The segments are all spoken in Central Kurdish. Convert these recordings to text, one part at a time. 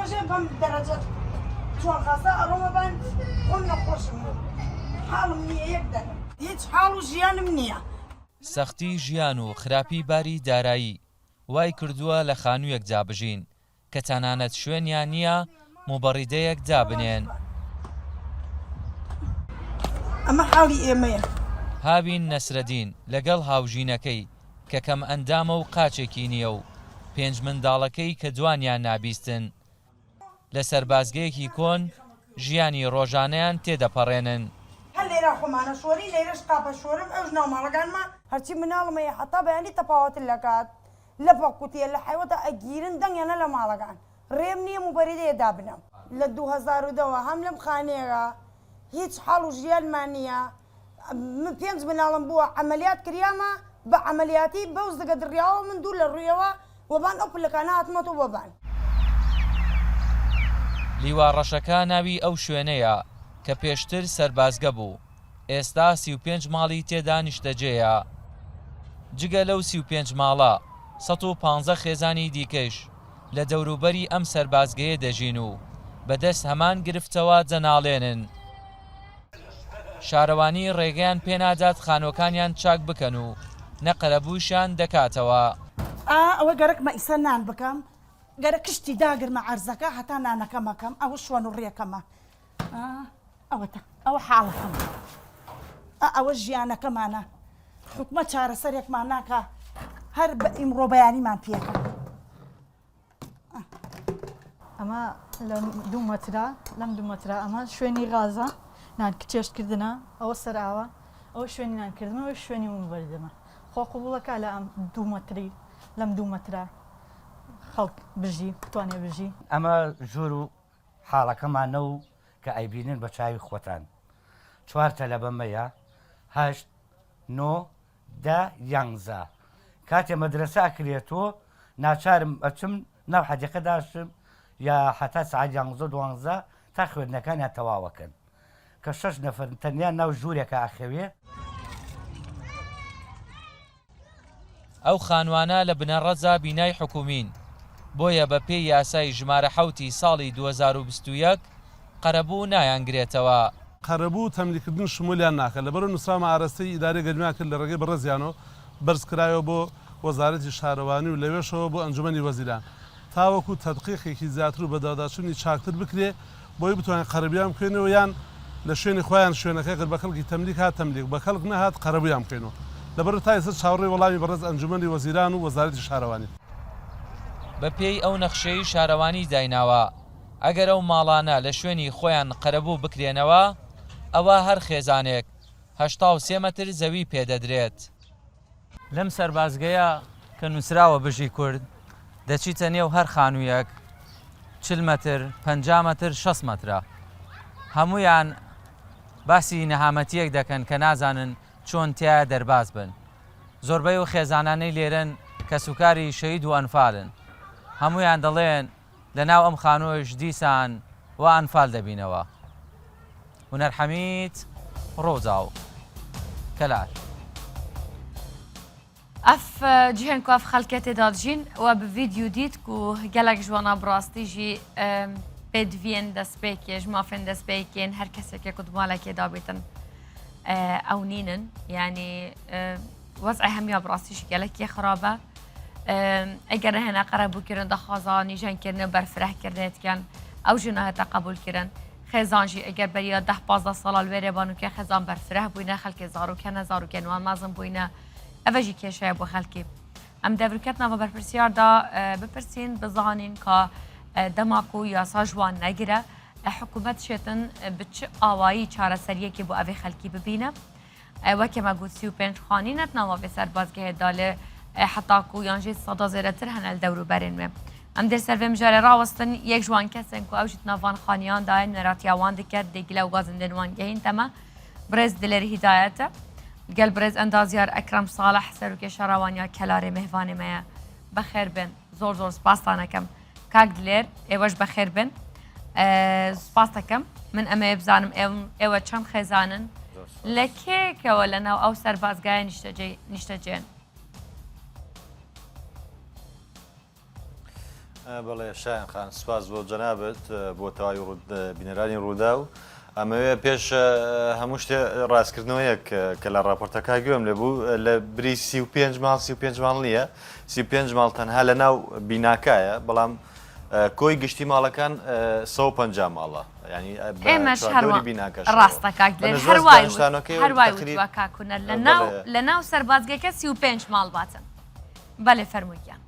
ڕۆژێ بەم دەرەجە چۆن خەسە ئەڕۆمە بان خۆم نەخۆشم بوو حاڵم نییە یەک دەنم هیچ حاڵ و ژیانم نییە. سەختی ژیان و خراپی باری دارایی وای کردووە لە خانوویەک جابژین کە تەنانەت شوێنیان نییە موبەڕیدەیەک دابنێن. ئەمە حاڵی ئێمەیە. هاوین نەسرەدین لەگەڵ هاوژینەکەی کە کەم ئەندامە و قاچێکی نییە و 5 منداڵەکەی کە دوانیان نابیستن لە سەربازگەیەکی کۆن ژیانی ڕۆژانەیان تێدەپەڕێنن. هەر لێرە خۆمانە شۆری لێرەش قاپە شۆرم ئەوش ناوماڵەکانمە هەرچی مناڵمەیە حتا بەیانی تەپاوەتر لەکات لە پەقوتیە لە حیوەتە ئەگیرن دەنگێنە لە ماڵەکان ڕێم نییە موبەریدەیە دابنم لە 2010 هەم لەم خانەیەگە هیچ حاڵ و ژیانمان نییە. من 5 مناڵم بووە عملیات کریامە بە عملیاتی بەوز دەگە دڕیاوە من دوو لە ڕوویەوە وەبان ئەو پلەکانە هاتمەتەوە وەبان. لیواڕەشەکە ناوی ئەو شوێنەیە کە پێشتر سەربازگە بوو، ئێستا 35 ماڵی تێدا نیشتەجێیە. جگە لەو 35 ماڵە 115 خێزانی دیکەش لە دەوروبەری ئەم سەربازگەیە دەژین و بەدەست هەمان گرفتەوە جەناڵێنن. شارەوانی ڕێگەیان پێنادات خانۆکانیان چاک بکەن و نەقەرەبووشیان دەکاتەوە. ئەوە گەرەکمە ئیسە نان بکەم گەرە کشتی داگرمە عەرزەکە هەتا نانەکەمەکەم ئەوە شوێن و ڕێەکەمە ئەوەتە ئەوە حاڵەکەم ئەوە ژیانەکەمانە حکومە چارەسەرێکمان ناکە هەر بە ئیمڕۆ بەیانیمان پێکە. ئەمە لە 2 مەترا لەم 2 مەترا ئەمە شوێنی غازە نانکچێشتکردنە ئەوە سەراوە ئەوە شوێنی نانکردنەوە شوێنی موبەردەمە خۆ قوبوڵەکە لە ئەم 2 مەتری لەم 2 مەترا خەڵک بژی بتوانێ بژی. ئەمە ژوور و حاڵەکەمانە و کە ئەیبینن بە چاوی خۆتان 4 تە لە بەمەیە 8 9 10 11 کاتێ مەدرسە ئەکرێتەوە ناچارم ئەچم ناو حەدیقە داشتم یا حتا سعات 11 12 تا خوێندنەکانیان تەواوەکەن کە 6 نەفەر تەنیا ناو ژوورێکە ئەخەوێ. ئەو خانوانە لە بنەڕەتدا بینای حکومین بۆیە بە پێی یاسای ژمارە 7 ساڵی 2021 قەرەبوو نایانگرێتەوە. قەرەبوو تەملیکردن شمولیان ناکە لەبەر نووسراوە ئارەستەی ئیدارەی گەرمیان کرد لە ڕێگەی بەڕێزیانەوە بەرزکرایەوە بۆ وەزارەتی شارەوانی و لەوێشەوە بۆ ئەنجومەنی وەزیران تاوەکو تەدقیقێکی زیاتر و بەداداچوونی چاکتر بکرێ بۆی بتوانین قەرەبیان بکوێنەوە یان لە شوێنی خۆیان شوێنەکەی کرد بە خەڵکی تەملیک هات تەملیک بە خەڵک نەهات قەرەبیان بکەینەوە لەبەر تا ئێستا چاوەڕێی وەڵامی بەڕێز ئەنجومەنی وەزیران و وەزارەتی شارەوانی. بە پێی ئەو نەخشەی شارەوانی دایناوە ئەگەر ئەو ماڵانە لە شوێنی خۆیان قەرەبوو بکرێنەوە ئەوە هەر خێزانێک 83 مەتر زەوی پێدەدرێت. لەم سەربازگەیە کە نووسراوە بژی کورد دەچیتە نێو هەر خانوویەک 40 مەتر 50 مەتر 6 مەترە هەمویان باسی نەهامەتیەک دەکەن کە نازانن چۆن تایە دەرباز بن. زۆربەی و خێزانانەی لێرن کە سوکاری شەهید و ئەنفالن هەمویان دەڵێن لە ناو ئەم خانوویش دیسان و ئەنفال دەبینەوە. هونەر حەمید ڕۆزاو کەلار. ئەف جیهێن کو ئەف خەڵکێ تێدا دژین و بە ڤیدیو دیت و گەلێک جوانە بڕاستیژی پێدڤێن دەستپێکێش مافێن دەستپێکێن هەر کەسێکێک و دومالێکێدا بێتن ئەو نینن یعنی وەزعی هەمیان بڕاستیشی گەلێکی خراپە ئەگەر هێنا قەرەبووکردن دەخوازانی ژەنکردن و بەرفرەهکردنێتکەن ئەو ژنە هەتا قبولکردن خێزانجی ئەگەر بەریە 10-15 ساڵ وێرێ بانوکە خێزان بەرفرە بووینە خەڵکی زاروکەنە زاروکێنوان مازم بووینە ئەڤەژی کێشەیە بۆ خەڵکی ئەم دەبروکەتنەوە بەرپرسیاردا بپرسین بزانین کە دەماک و یاسا جوان نەگرە حکوومەت شێتن بچ ئاوایی چارەسەریەکی بۆ ئەوێ خەڵکی ببینە وەکێمە گوت 35 خانی نەتناوە بێ سەربازگەهێدا لێ حتاکو یانژێ سەدا زێرەتر هەنە لە دەوروبەرێن وێ ئەم دەرسەرێ مژارە ڕاوەستن یەک جوان کەسن و ئەوژیت ناوان خانیاندایە نەراتیاوان دکرد دێگیلە و گازندێنوان گەهین تەمە برێز دلێری هیدایەتە گەل برێز ئەندازیار ئەکرەم ساڵح سەرروکێ شەڕاوانیا کەلارێ مهوانێمەیە بەخێر بن زۆر زۆر سپاسانەکەم کاک دلێر ئێوەش بەخێر بن سپاس دەکەم من ئەمەیە بزانم ئێوە چەند خێزانن لە کێکەوە لەناو ئەو سەربازگایە نیشتەجێن بەڵێ شایان خان سپاس بۆ جەنابەت بۆ تەواوی بینەرانی ڕوودا و ئەمەوێ پێش هەموو شتێ ڕاستکردنەوەیەک کە لە ڕاپۆرتەکە گوێم لێ بوو لە بری 35 ماڵ 35 ماڵ نییە 35 ماڵ تەنها لە ناو بیناکایە بەڵام کۆی گشتی ماڵەکان 150 ماڵە ینی ئێمەش ڕاستە کاکدێر هەروای کاکوونەر لە ناو سەربازگەکە 35 ماڵ باتن بەڵێ فەرموویان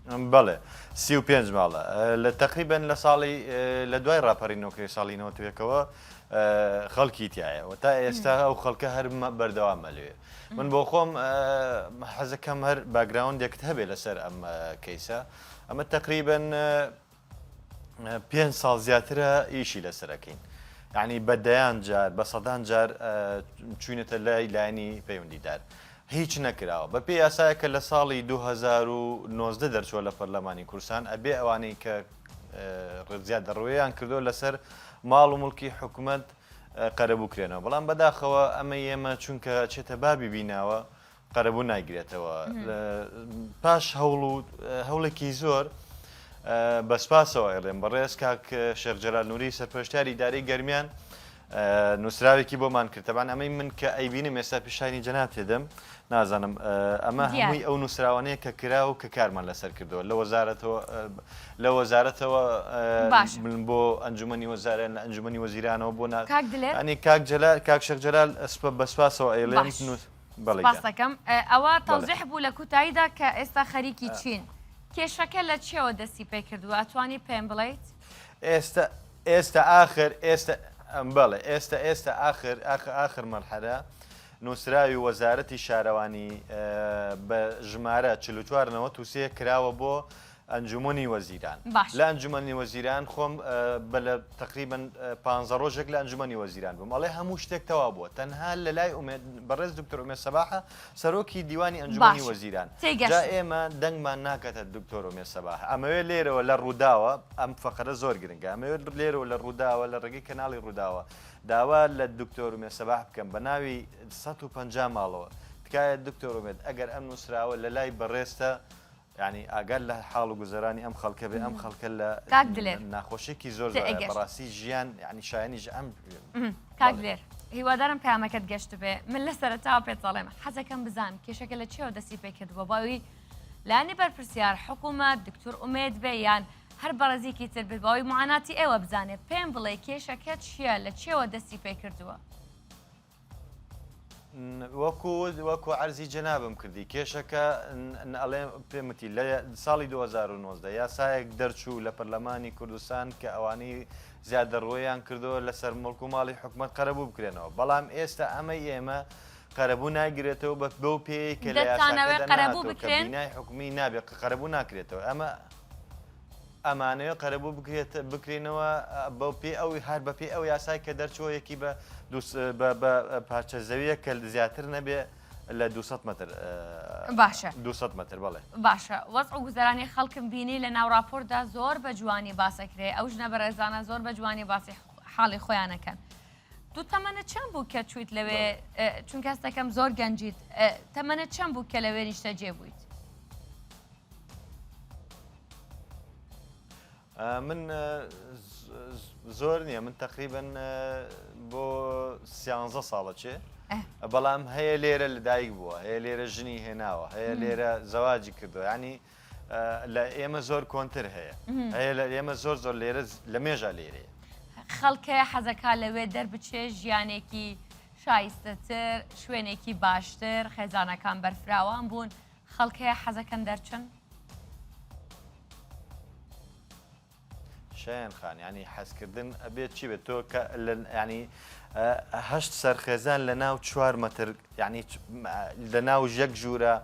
بەڵێ 35 ماڵە لە تقریبن لە ساڵی لە دوای ڕاپەڕینەوەکەی ساڵی 91ەوە خەڵکی تایە و تا ئێستا ئەو خەڵکە هەر بەردەوامە لێ من بۆ خۆم حەزەکەم هەر باگراوندێکت هەبێ لەسەر ئەم کەیسە ئەمە تقریبن 5 ساڵ زیاترە ئیشی لەسەرەکەین یعنی بەدەیان جار بە سەدان جار چوینەتە لای لایانی پەیوەندیدار هیچ نەکراوە بە پێی یاسایەکە لە ساڵی 2019 دەرچووە لە پەرلەمانی کوردستان ئەبێ ئەوانەی کە ڕزیاد دەڕوەیان کردو لەسەر ماڵ و مڵکی حکوومەت قەرەبوو کرێنەوە بەڵام بەداخەوە ئەمە ئێمە چونکە چێتە بابی بیناوە قەرەبوو ناگرێتەوە پاش هەوڵێکی زۆر بەسپاسەوە ئێڵێم بەڕێز کاک شێخ جەلال نووری سەرپەرشتیاری ئیدارەی گەرمیان نووسراوێکی بۆمان کردتەبان ئەمەی من کە ئەیبینم ئێستا پیشانی جەناب تێدەم نازانم ئەمە هەمووی ئەو نووسراوانەیە کە کرا و کە کارمان لەسەر کردەوە لە وەزارەتەوە بۆ ئەنجومەنی وەزارە لە ئەنجومەنی وەزیرانەوە بۆ ئەنی کاک شێخ جەلال بەسپاسەوە ئەیڵێم باسەکەم ئەوە تەوزیح بوو لە کوتاییدا کە ئێستا خەریکی چین کێشەکە لە چێوە دەستی پێ کردووە ئەتوانی پێم بڵیت ئێستا ئاخر بەڵێ ئێستا ئاخر مەرحەلە نووسراوی وەزارەتی شارەوانی بە ژمارە 44 تووسێ کراوە بۆ ئەنجومەنی وەزیران لە ئەنجومەنی وەزیران خۆم بە لە تقریبن 15 ڕۆژێک لە ئەنجومەنی وەزیران بووم ئەڵێ هەموو شتێک تەوا بووە تەنها لە لای بەڕێز دکتۆر ئومێد سەباحە سەرۆکی دیوانی ئەنجومەنی وەزیران جا ئێمە دەنگمان ناکاتە دکتۆر ئومێد سەباح ئەمەوێ لێرەوە لە ڕووداوە ئەم فەقەرە زۆر گرنگە ئەمەوێت لێرەوە لە ڕووداوە لە ڕێگەی کەناڵی ڕووداوە داوا لە دکتۆر ئومێد سەباح بکەم بە ناوی 150 ماڵەوە تکایە دکتۆر ئومێد ئەگەر ئەم نووسراوە لە لای بەڕێستە ینی ئاگەر لە حاڵ و گوزەرانی ئەم خەڵکە بێ ئەم خەڵکە لە ناخۆشیێکی زۆر بەڕاستی ژیان ینی شایانیش ئەم کاکلێر هیوادارم پامەکەت گەشت بێ من لە سەرەتاوە پێت دەڵێم حەزەکەم بزان کێشەکە لە چێوە دەستی پێ کردووە باوی لانی بەرپرسیار حکوومەت دکتۆر ئومێد بێ یان هەر بەڕێزێکی تر بێت باوی معاناتی ئێوە بزانێ پێم بڵێ کێشەکە چییە لە چێوە دەستی پێ کردووە وەکو عەرزی جەنابم کردی کێشەکە ئەڵێ پێمتی لە ساڵی 2019 یاسایەک دەرچوو لە پەرلەمانی کوردستان کە ئەوانەی زیادەڕوەیان کردەوە لەسەر مڵک و ماڵی حکوومەت قەرەبوو بکرێنەوە بەڵام ئێستا ئەمەی ئێمە قەرەبوو ناگرێتەوە بەو پێی کە لە یاساکەدەنای حکومی نابێت قەرەبوو ناکرێتەوە ئەمانەیە قەرەبوو بکرێنەوە بەو پێ ئەوی هەر بە پێ ئەو یاسای کە دەرچووە یەکی بە پارچە زەویە کە زیاتر نەبێ لە 200 متر باشە 200 متر بڵێ باشە وەزع و گوزەرانی خەڵکم بینی لە ناو راپۆرتدا زۆر بە جوانی باسەکرێ ئەو ژنە بەڕێزانە زۆر بە جوانی باسی حاڵی خۆیانەکەن دوو تەمەنە چەند بوو کە چویت لەوێ چونکە هەستەکەم زۆر گەنجیت تەمەنە چەند بوو کە لەوێ نیشتە جێبوویت من زۆر نییە من تقریبا بۆ 13 ساڵە چێ بەڵام هەیە لێرە لە دایک بووە هەیە لێرە ژنی هێناوە هەیە لێرە زەواجی کردو ینی لە ئێمە زۆر کۆنتر هەیە هەیە لە ئێمە زۆر لێرە لە مێژە لێرەیە خەڵکە حەزەکە لەوێ دەربچێ ژیانێکی شایستەتر شوێنێکی باشتر خێزانەکان بەرفراوان بوون خەڵکەیە حەزەکەن دەرچن شایان خان ینی حەزکردن ئەبێت چی بێت تۆ ینی هەشت سەرخێزان لە ناو 4 متر ینی لە ناو یەک ژوورە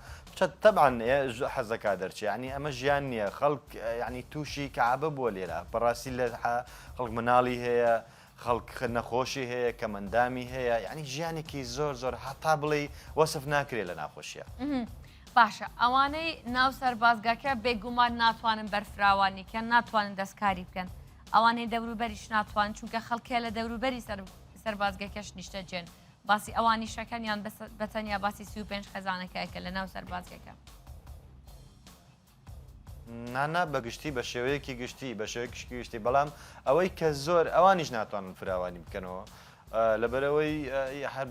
تەبعاً حەزەکە دەرچێ ینی ئەمە ژیان نییە خەڵک ینی تووشی کەعبە بووە لێرە بەڕاستی لە خەڵک مناڵی هەیە خەڵک نەخۆشی هەیە کە مندامی هەیە ینی ژیانێکی زۆر هەتا بڵێ وەسف ناکرێت لە ناخۆشیە باشە ئەوانەی ناو سەربازگاکە بێگومان ناتوانن بەرفراوانی کە ناتوانن دەستکاری بکەن ئەوانەی دەوروبەریش ناتوان چونکە خەڵکێ لە دەوروبەری سەربازگەکەش نیشتە جێن باسی ئەوانی شەکەنیان بەتەنیا باسی 35 خەزانەکەیکە لە ناو سەربازگەکە نانا بەگشتی بە شێوەیەکی گشتی بە شێوەیەکی گشتی بەڵام ئەوەی کە زۆر ئەوانیش ناتوانن فراوانی بکەنەوە لەبەرەوەی هەر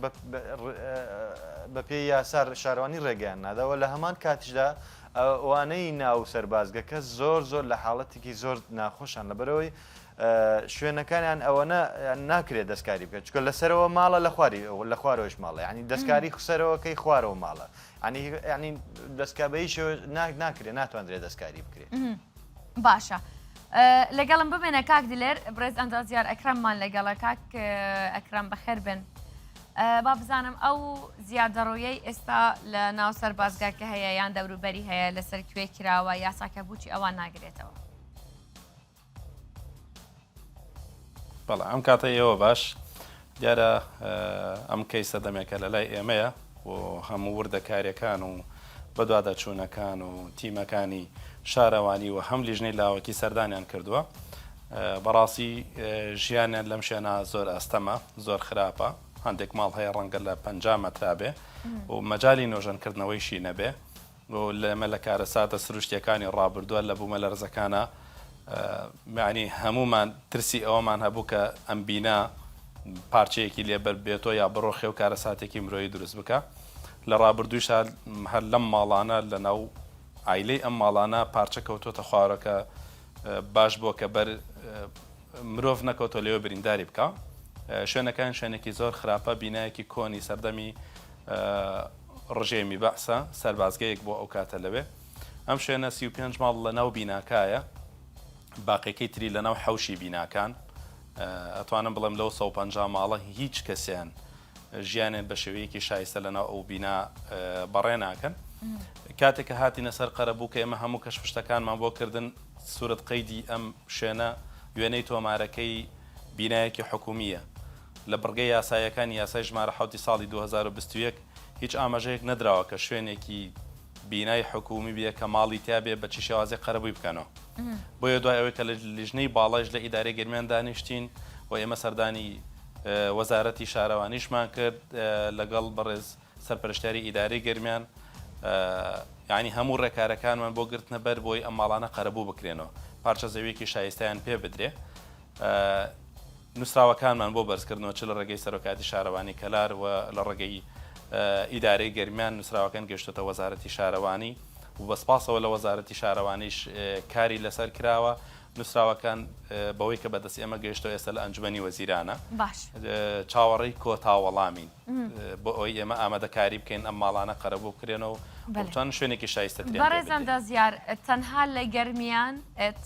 بە پێی یاسار شارەوانی ڕێگەیان ناداوە لە هەمان کاتیشدا ئەوانەی ناو سەربازگەکە زۆر لە حاڵەتێکی زۆر ناخۆشان لەبەرەوەی شوێنەکانیان ئەوەنە ناکرێت دەستکاری بکەن چکە لەسەرەوە ماڵە لە خوارەوەش ماڵە ینی دەستکاری سەرەوەکەی خوارەوە ماڵە ینی دەستکابەیش ناکرێت ناتوانرێت دەستکاری بکرێت باشە لەگەڵم ببێنە کاک دلێر برێز ئەندازیار ئەکرەممان لەگەڵە کاک ئەکرەم بەخێر بن با بزانم ئەو زیادەڕۆیەی ئێستا لە ناو سەربازگاکە هەیە یان دەوروبەری هەیە لەسەر کوێ کراوە یاساکە بچی ئەوان ناگرێتەوە بەڵێ ئەم کاتە ئێوە باش دیارە ئەم کەیسە دەمێکە لە لای ئێمەیە و هەموو وردەکاریەکان و بەدوادەچوونەکان و تیمەکانی شارەوانی و هەم لیژنەی لاوەکی سەردانیان کردووە بەڕاستی ژیانیان لەم شوێنە زۆر ئەستەمە زۆر خراپە هەندێک ماڵ هەیە ڕەنگە لە 50 مەترا بێ و مەجای نۆژەنکردنەوەیشی نەبێ و لەمە لە کارەساتە سروشتیەکانی ڕابردووە لە بوومە لە ڕزەکانە معنی هەمومان ترسی ئەوەمان هەبوو کە ئەم بینا پارچەیەکی لێبەر بێتەوە یا بڕۆخێ و کارەساتێکی مرۆیی دروست بکە لە ڕابردوویش هەر لەم ماڵانە لە ناو ئایلەی ئەم ماڵانە پارچە کەوتۆتە خوارەکە باش بۆ کە بەر مرۆڤ نەکەوتۆ لێوە برینداری بکە شوێنەکان شوێنێکی زۆر خراپە بینایەکی کۆنی سەردەمی ڕژێمی بەعسە سەربازگەیەک بۆ ئەو کاتە لەوێ ئەم شوێنە 35 ماڵ لە ناو بیناکایە باقیەکەی تری لە ناو حەوشی بیناکان ئەتوانم بڵێم لەو 150 ماڵە هیچ کەسیان ژیانێن بە شێوەیەکی شایستە لە ناو ئەو بینا بەڕێ ناکەن کاتێک کە هاتینە سەر قەرەبوو کە ئێمە هەموو کەشفشتەکانمان بۆ کردن سوورەت قەیدی ئەم شوێنە وێنەی تۆمارەکەی بینایەکی حکومیە لە بڕگەی یاسایەکانی یاسای ژمارە 7 ساڵی 2021 هیچ ئاماژەیەک نەدراوە کە شوێنێکی بینای حکومی بێ کە ماڵی تیا بێ بە چی شێوازی قەرەبووی بکەنەوە بۆیە دوای ئەوەی کە لە لیژنەی باڵایش لە ئیدارەی گەرمیان دانیشتین و ئێمە سەردانی وەزارەتی شارەوانیشمان کرد لەگەڵ بەڕێز سەرپەرشتیاری ئیدارەی گەرمیان یعنی هەموو ڕێکارەکانمان بۆ گرتنە بەر بۆی ئەم ماڵانە قەرەبوو بکرێنەوە پارچە زەویەکی شایستیان پێ بدرێ نووسراوەکانمان بۆ بەرزکردنەوە چ لە ڕێگەی سەرۆکاتی شارەوانی کەلار و لە ڕێگەی ئیدارەی گەرمیان نووسراوەکان گەشتۆتە وەزارەتی شارەوانی و بەسپاسەوە لە وەزارەتی شارەوانیش کاری لەسەر کراوە نووسراوەکان بەوەی کە بەدەست ئێمە گەیشتەوە ئێستا لە ئەنجومەنی وەزیرانە چاوەڕێی کۆتاوەڵامین بۆ ئەوی ئێمە ئامادەکاری بکەین ئەم ماڵانە قەرەبوو بکرێنەوە بچوان شوێنێکی شایستە بەڕێزەندە زیار تەنها لە گەرمیان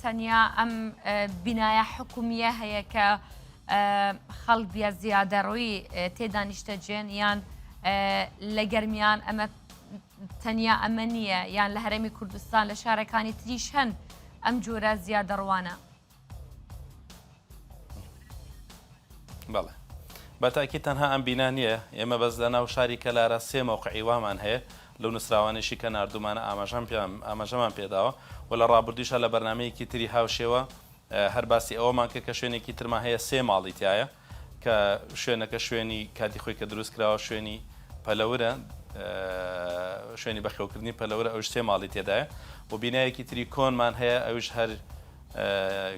تەنیا ئەم بینایە حکومیە هەیە کە خەڵک بیا زیادەڕۆی تێدانیشتە جێن یان لە گەرمیان ئەمە تەنیا ئەمە نییە یان لە هەرێمی کوردستان لە شارەکانی تریش هەن ئەم جۆرە زیادەڕوانە بەڵێ بەتاکی تەنها ئەم بینا نییە ئێمە بەس لە ناو شاری کەلارە 3 مەوقعی وامان هەیە لەو نووسراوانێشی کە نردومانە ئاماژەمان پێداوە و لە ڕابردویشە لە بەرنمەیەکی تری هاوشێوە هەر باسی ئەوەمان کە شوێنێکی ترما هەیە 3 ماڵی تایە کە شوێنەکە شوێنی کاتی خۆی کە دروست کراوە شوێنی پەلەورە شوێنی بەخێوکردنی پەلەورە ئەوش 3 ماڵی تێدایە و بینایەکی تری کۆنمان هەیە ئەوش هەر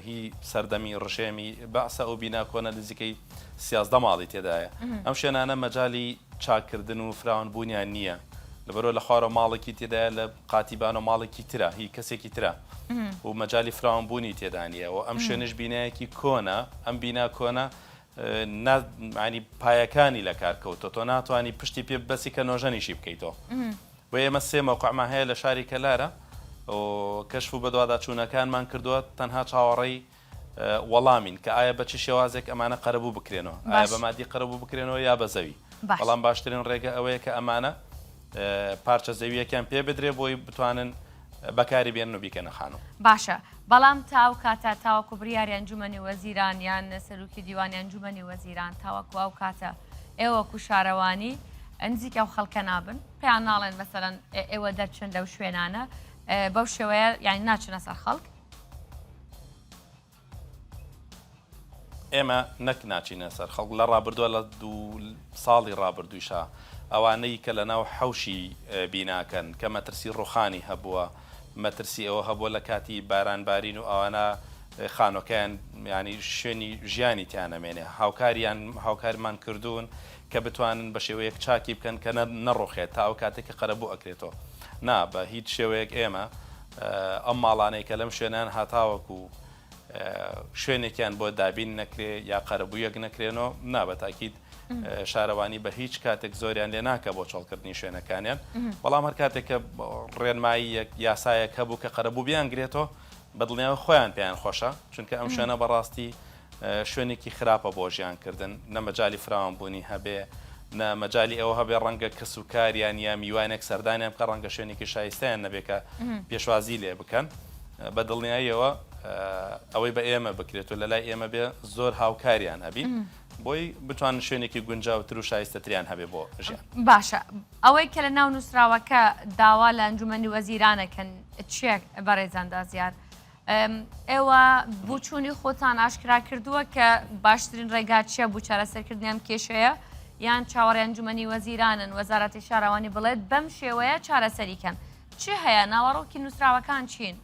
هی سەردەمی ڕژێمی بەعسە ئەو بینا کۆنە نزیکەی 13 ماڵی تێدایە ئەم شوێنانە مەجای چاکردن و فراوانبوونیان نییە لەبەرەوە لە خوارە ماڵێکی تێدایە لە قاتیبان و ماڵێکی ترە هی کەسێکی ترە و مەجای فراوانبوونی تێدانیە و ئەم شوێنش بینایەکی کۆنە ئەم بینا کۆنە ینی پایەکانی لە کارکەوتە تۆ ناتوانانی پشتی پێ بەسی کە نۆژەنیشی بکەیتەوە بۆ ئێمە 3 مەوقعمان هەیە لە شاری کەلارە کەشف و بەدواداچوونەکانمان کردووە تەنها چاوەڕێی وەڵامین کە ئایا بە چی شێوازێک ئەمانە قەرەبوو بکرێنەوە ئایا بە مادی قەرەبوو بکرێنەوە یا بە زەوی بەڵام باشترین ڕێگە ئەوەیە کە ئەمانە پارچە زەویەکیان پێ بدرێ بۆی بتوانن بەکاری بێن و بیکەنە خانوو باشە بەڵام تاو کاتە تاوەکو بریاری ئەنجومەنی وەزیران یان سەرروکی دیوانی ئەنجومەنی وەزیران تاوەکو ئەو کاتە ئێوەکو شارەوانی نزیکە و خەڵکە نابن پێیان ناڵێن مەسەرەن ئێوە دەرچن لەو شوێنانە بەو شێوەیە یانی ناچنە سەر خەڵک ئێمە نەک ناچینە سەر خەڵک لە ڕابردووە لە 2 ساڵی ڕابردوویشە ئەوانەی کە لە ناو حەوشی بیناکەن کە مەترسی ڕوخانی هەبووە مەترسی ئەوە هەبوو لە کاتی بارانبارین و ئەوانە خانۆکەیان ینی شوێنی ژیانی تیانەمێنێ هاوکاریمان کردوون کە بتوانن بە شێوەیەک چاکی بکەن کە نەڕۆخێت تا ئەو کاتێک کە قەرەبوو ئەکرێتەوە نا بە هیچ شێوەیەک ئێمە ئەم ماڵانەی کە لەم شوێنان هاتاوەکو شوێنێکیان بۆ دابین نەکرێ یا قەرەبوویەک نەکرێنەوە نابەتاکیت شارەوانی بە هیچ کاتێک زۆریان لێ ناکە بۆ چۆڵکردنی شوێنەکانیان بەڵام هەر کاتێککە ڕێنمایی یاسایەک هەبوو کە قەرەبوو بیانگرێتەوە بەدڵنیاوە خۆیان پێیان خۆشە چونکە ئەم شوێنە بەڕاستی شوێنێکی خراپە بۆ ژیانکردن نەمەجای فراوانبوونی هەبێ نەمەجای ئەوە هەبێ ڕەنگە کەسوکاریان یا میوانێک سەردانیان بکە ڕەنگە شوێنێکی شایستیان نەبێکە پێشوازی لێ بکەن بە دڵنیاییەوە ئەوەی بە ئێمە بکرێت و لە لای ئێمە بێ زۆر هاوکاریان هەبی بۆی بتوان شوێنێکی گونجاوتر و شایستەتریان هەبێ بۆ ژیان باشە ئەوەی کە لە ناو نووسراوەکە داوا لە ئەنجومەنی وەزیرانەکەن چیە بەڕێزاندا زیاد ئێوە بچوونی خۆتان ئاشکرا کردووە کە باشترین ڕێگا چیە بوو چارەسەرکردنیان کێشەیە یان چاوەڕێ ئەنجومەنی وەزیرانن وەزارەتی شارەوانی بڵێت بەم شێوەیە چارەسەریکەن چی هەیە ناوەڕۆکی نووسراوەکان چین؟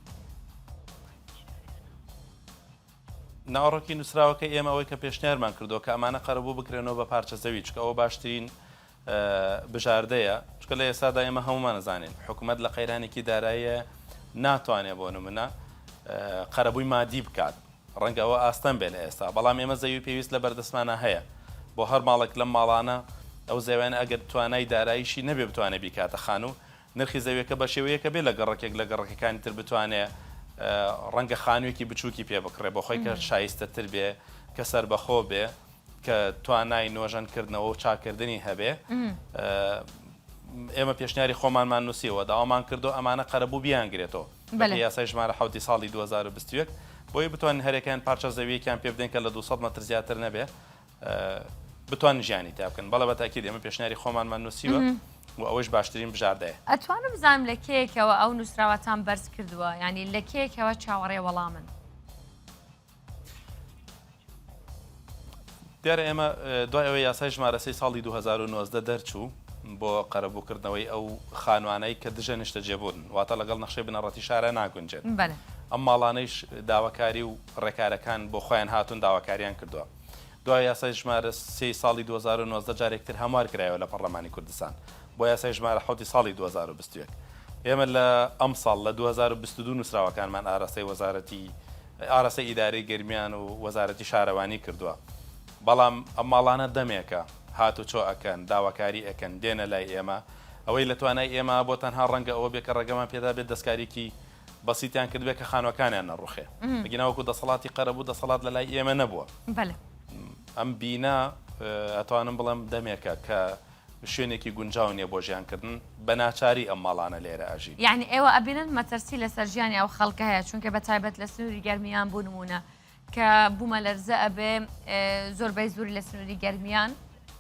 ناوەڕۆکی نووسراوەکە ئێمە ئەوەی کە پێشنیارمان کردو کە ئەمانە قەرەبوو بکرێنەوە بە پارچە زەوی چکە ئەوە باشترین بژاردەیە چکە لە ئێستادا ئێمە هەمومان نەزانین حکوومەت لە قەیرانێکی داراییە ناتوانێت بۆ نمونە قەرەبووی مادی بکات ڕەنگە ئەوە ئاستەم بێ لە ئێستا بەڵام ئێمە زەوی پێویست لە بەردەستمانە هەیە بۆ هەر ماڵێک لەم ماڵانە ئەو زەویانە ئەگەر توانای داراییشی نەبێ بتوانێت بیکاتە خان و نرخی زەویەکە بە شێوەیەکە بێ لە گەڕێکێک لە گەڕەکەەکانی تر بتوانێت ڕەنگە خانوویەکی بچووکی پێ بکڕێ بۆ خۆی کە شایستەتر بێ کە سەربەخۆ بێ کە توانای نۆژەنکردنەوە و چاکردنی هەبێ ئێمە پێشنیاری خۆمانمان نووسیەوە داوامان کردو ئەمانە قەرەبوو بیانگرێتەوە یاسای ژمارە حوتی ساڵی 2021 بۆی بتوان هەرێکیان پارچە زەویەکیان پێ بدەین کە لە 200 مەتر زیاتر نەبێ بتوان ژیانی تا بکەن بەڵێ بەتاکید ئێمە پێشنیاری خۆمانمان نووسیوە و ئەوەش باشترین بژاردەیە ئەتوانم بزانم لە کێکەوە ئەو نووسراوەتان بەرز کردووە ینی لە کێکەوە چاوەڕێ وەڵامن دیارە ئێمە دوای ئەوەی یاسای ژمارە 3 ساڵی 2019 دەرچوو بۆ قەرەبووکردنەوەی ئەو خانوانەی کە دژە نیشتە جێبوون واتە لەگەڵ نەخشەی بنەڕەتی شارە ناگونجێت ئەم ماڵانەیش داواکاری و ڕێکارەکان بۆ خۆیان هاتوون داواکاریان کردووە دوای یاسای ژمارە 3 ساڵی 2019 جارێکتر هەموار کرایەوە لە پەرلەمانی کوردستان بۆ یاسای ژمارە حوتی ساڵی 2021 ئێمە لە ئەم ساڵ لە 2022 نووسراوەکانمان ئاراستەی وەزارەتی ئاراستەی ئیدارەی گەرمیان و وەزارەتی شارەوانی کردووە بەڵام ئەم ماڵانە دەمێکە هات و چۆ ئەکەن داواکاری ئەکەن دێنە لای ئێمە ئەوەی لە توانای ئێمە بۆ تەنها ڕەنگە ئەوە بێکە ڕێگەمان پێدا بێت دەستکارێکی بەسییتیان کردبێت کە خانوەکانیان نەڕوخێ بگینەوەکو دەسەڵاتی قەرەبوو دەسەڵات لە لای ئێمە نەبووە ئەم بینا ئەتوانم بڵێم دەمێکە کە شوێنێکی گونجاو نیە بۆ ژیانکردن بە ناچاری ئەم ماڵانە لێرە ئاژی یعنی ئێوە ئەبینن مەترسی لەسەر ژیانی ئەو خەڵکە هەیە چونکە بەتایبەت لە سنووری گەرمیان بوو نمونە کە بوومە لەرزە ئەبێ زۆربەی زوری لە سنووری گەرمیان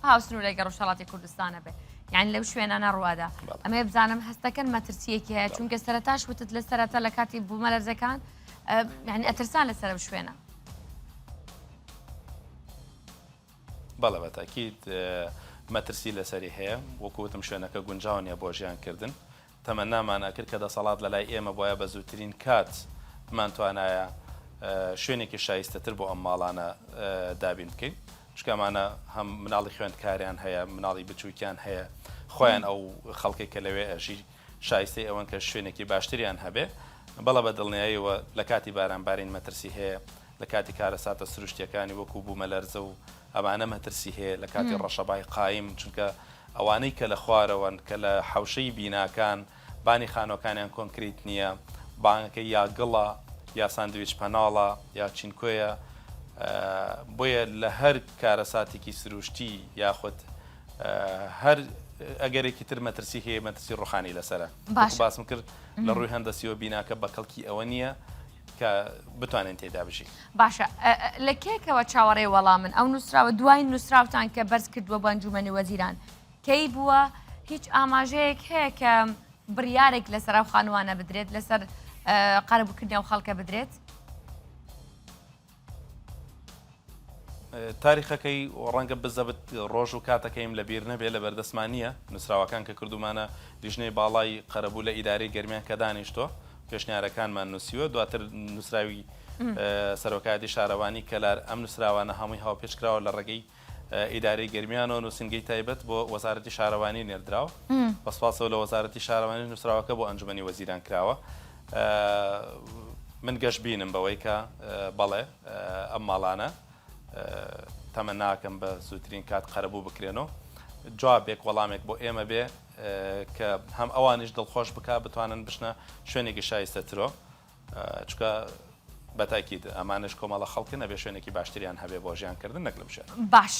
هاوسنوورە گەڕۆژەڵاتی کوردستانە بێ یعنی لەو شوێنانە ڕوادا ئەمێ بزانم هەستەکەن مەترسیەکی هەیە چونکە سەرەتاش وتت لە سەرەتا لە کاتی بوومە لەرزەکان یعنی ئەترسان لەسەر شوێنە بەڵێ بەتاکید مەترسی لەسەری هەیە وەکوتم شوێنەکە گونجاو نیە بۆ ژیانکردن تەمەنامان کرد کە دەسەڵات لە لای ئێمە بۆیە بە زووترین کات مانتوانایە شوێنێکی شایستەتر بۆ ئەم ماڵانە دابین بکەین چکەمانە هەم مناڵی خوێندکاریان هەیە مناڵی بچووکیان هەیە خۆیان ئەو خەڵکی کە لەوێ ئەژی شایستی ئەوەن کە شوێنێکی باشتریان هەبێ بەڵە بە دڵنیاییەوە لە کاتی بارانبارین مەترسی هەیە لە کاتی کارەساتە سروشتیەکانی وەکو بوومە لەرزە و ئەمانە مەترسی هەیە لە کاتی ڕەشەبای قایم چونکە ئەوانەی کە لە خوارەوەن کە لە حوشەی بیناکان بانی خانۆکانیان کۆنکریت نییە بانەکە یا گڵە یا ساندویچ پەناڵە یا چینکۆیە بۆیە لە هەر کارەساتێکی سروشتی یاخود هەر ئەگەرێکی تر مەترسی هەیە مەترسی ڕوخانی لەسرە باسم کرد لە ڕووی هەندەسیەوە بیناکە بە کەڵکی ئەوە نییە کە بتوانین تێدا بژی باشە لە کێکەوە چاوەڕێ وەڵامن ئەو نووسراوە دوای نووسراوتان کە بەرز کردووە بۆ ئەنجومەنی وەزیران کەی بووە هیچ ئاماژەیەک هەیە کە بڕیارێک لەسەر ئەو خانوانە بدرێت لەسەر قەرەبووکردنی ئەو خەڵکە بدرێت تاریخەکەی ڕەنگە بزەبت ڕۆژ و کاتەکەیم لە بیر نەبێت لە بەردەسمانیە نووسراوەکان کە کردومانە لیژنەی باڵای قەرەبوو لە ئیدارەی گەرمیان کە دانیشتۆ پێشنیارەکانمان نووسیوە دواتر نووسراوی سەرۆکاتی شارەوانی کە ئەم نووسراوانە هەمووی هاوپێچکراوە لە ڕێگەی ئیدارەی گرمیانەوە نووسنگەی تایبەت بۆ وەزارەتی شارەوانی نێردراوە بەسپاسەوە لە وەزارەتی شارەوانی نووسراوەکە بۆ ئەنجومەنی وەزیران کراوە من گەشت بینم بەوەی کە بەڵێ ئەم ماڵانە تەمە ناکەم بە زووترین کات قەرەبوو بکرێنەوە جوابێک وەڵامێک بۆ ئێمە بێ کە هەم ئەوانیش دڵخۆش بک بتوانن بشنە شوێنێکی شایستەترۆ چکە بەتاکیید ئەمانش کۆمەڵە خەڵکن نەبێ شوێنێکی باشتریان هەبێ بۆ ژیانکردن نەک لەم شوێن باش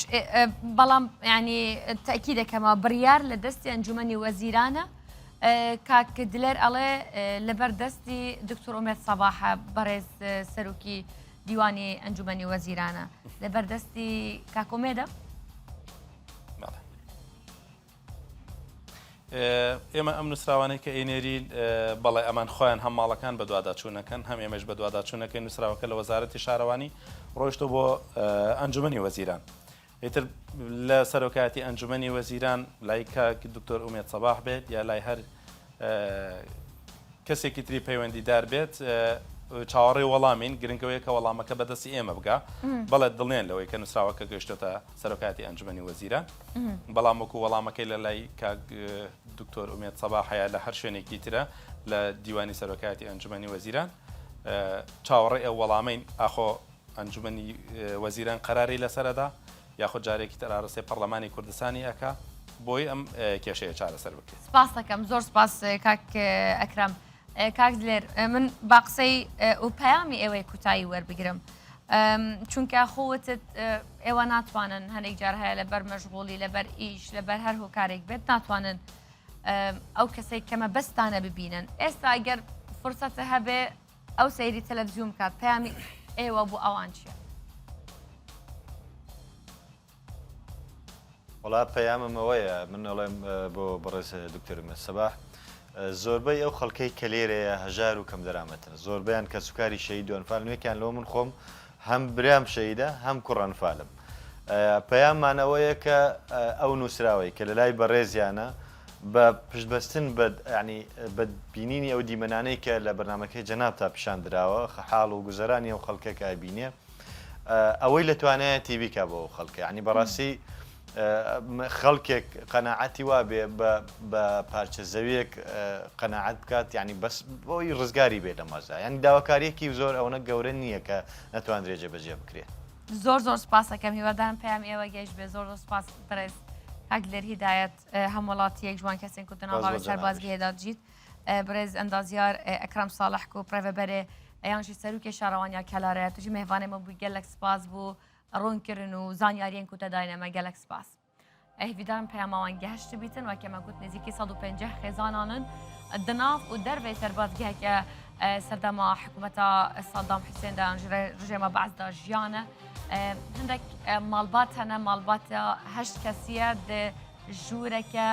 بەڵام ینی تاکی دەکەمە بڕیار لە دەستی ئەنجومەنی وەزیرانە کاک دلێر ئەڵێ لەبەر دەستی دکتۆر ئومێد سەباحە بەڕێز سەرۆکی دیوانی ئەنجومەنی وەزیرانە لەبەر دەستی کاک ئومێدە ئێمە ئەم نووسراوانەی کە ئێنێری بەڵێ ئەمان خۆیان هەم ماڵەکان بە دوواداچوونەکەن هەم ئێمەش بە دوواداچوونەکەی نووسراوەکە لە وەزارەتی شارەوانی ڕۆیشتە بۆ ئەنجومەنی وەزیران ئیتر لە سەرۆکاتی ئەنجومەنی وەزیران لای کاک دکتۆر ئومێد سەباح بێت یا لای هەر کەسێکی تری پەیوەندیدار بێت چاوەڕێی وەڵامین گرنگەوەی کە وەڵامەکە بەدەستی ئێمە بگا بەڵێت دڵێن لەوەی کە نووسراوەکە گەشتۆتە سەرۆکاتی ئەنجومەنی وەزیران بەڵام وەکو وەڵامەکەی لە لای کاک دکتۆر ئومێد سەباح هەیە لە هەر شوێنێکی ترە لە دیوانی سەرۆکاتی ئەنجومەنی وەزیران چاوەڕێی ئەو وەڵامەین ئاخۆ ئەنجومەنی وەزیران قەراری لەسەرەدا یاخۆ جارێکی تەراڕستی پەرلەمانی کوردستانی ئەکا بۆی ئەم کێشەیە چارەسەر بکرێت سپاس دەکەم زۆر سپاس کاک ئەکرەم کاک دلێر من با قسەی و پەیامی ئێوەی کوتایی وەربگرم چونکە خۆوتت ئێوە ناتوانن هەندێک جار هەیە لەبەر مەشغوڵی لەبەر ئیش لەبەر هەر هۆکارێک بێت ناتوانن ئەو کەسێک کەمە بەستانە ببینن ئێستا ئەگەر فرسەتە هەبێ ئەو سەیری تەلەڤیزیۆن بکات پەیامی ئێوە بۆ ئەوان چییە؟ وڵا پەیاممەوەیە من ئەڵێم بۆ بەڕێز دکتۆر ئومێد سەباح زۆربەی ئەو خەڵکەی کە لێرەیە هەژار و کەم دەرامەتن زۆربیان کە سوکاری شەهید و ئەنفال نوێکیان لەوە من خۆم هەم برام شەهیدە هەم کوڕ ئەنفالم پەیاممانەوەیە کە ئەو نووسراوەی کە لە لای بەڕێزیانە بە پشتبەستن بەبینینی ئەو دیمەنانەی کە لە بەرنمەکەی جەناب تا پیشان درراوە حاڵ و گوزەرانی ئەو خەڵکێکە بینێ ئەوەی لە توانایەتی بیکە بۆ ئەو خەڵکە ینی بەڕاستی خەڵکێک قەناعەتی وا بێ بە پارچە زەویەک قەناعەت بکات ینی بەس بۆی ڕزگاری بێت لە مازە ینی داواکاریەکی زۆر ئەوەنە گەورە نییە کە نەتوانرێت جێبەجێ بکرێت زۆر زۆر سپاس دەکەم هیوادارم پەیام ئێوە گەیشت بێ زۆر زۆر سپاس بەڕێز کاک دلێر هیدایەت هەم وڵاتیەک جوان کەسێک کوتە ناوباوی سەربازگی هێدادجیت بەڕێز ئەندازیار ئەکرەم ساڵح و پرێڤەبەرێ ئەیانشی سەرۆکی شارەوانیا کەلارەیە توژی مێڤانێمە بووی گەلێک سپاس بوو ڕوونکردن و زانیاریان کوتە داینەمە گەلێک سپاس هیوادارم پەیاماوان گەهشت بیتن وەکەمە گوت نزیکی 150 خێزانانن دناف و دەربێ سەربازگەیەکە سەردەما حکوومەتە سەدام حوسێندا ڕژێمە بەعزدا ژیانە هەندێک ماڵبات هەنە ماڵباتە هەشت کەسیە ژوورێکە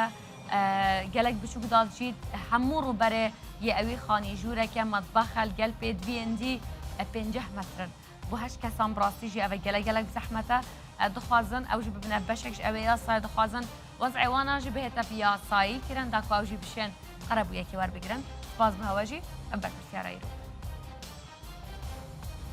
گەلێک بچووک داڵجیت هەموو ڕووبەرێ یە ئەوی خانی ژوورێکە مەطبەخە گەل پێ دوێندی 50 مترن بۆ هەشت کەسان بڕاستیژی ئەوە گەلەگەلێک زەحمەتە دخوازن ئەوژی ببنە بەشێکش ئەوەی یاسای دخوازن وەزعیواناژی بهێتە یاسایی کرن داکو ئەوژی بشێن قەرەبوویەکی وەربگرن سپاس بە هەوەژی ئەم بەرپرسیارایی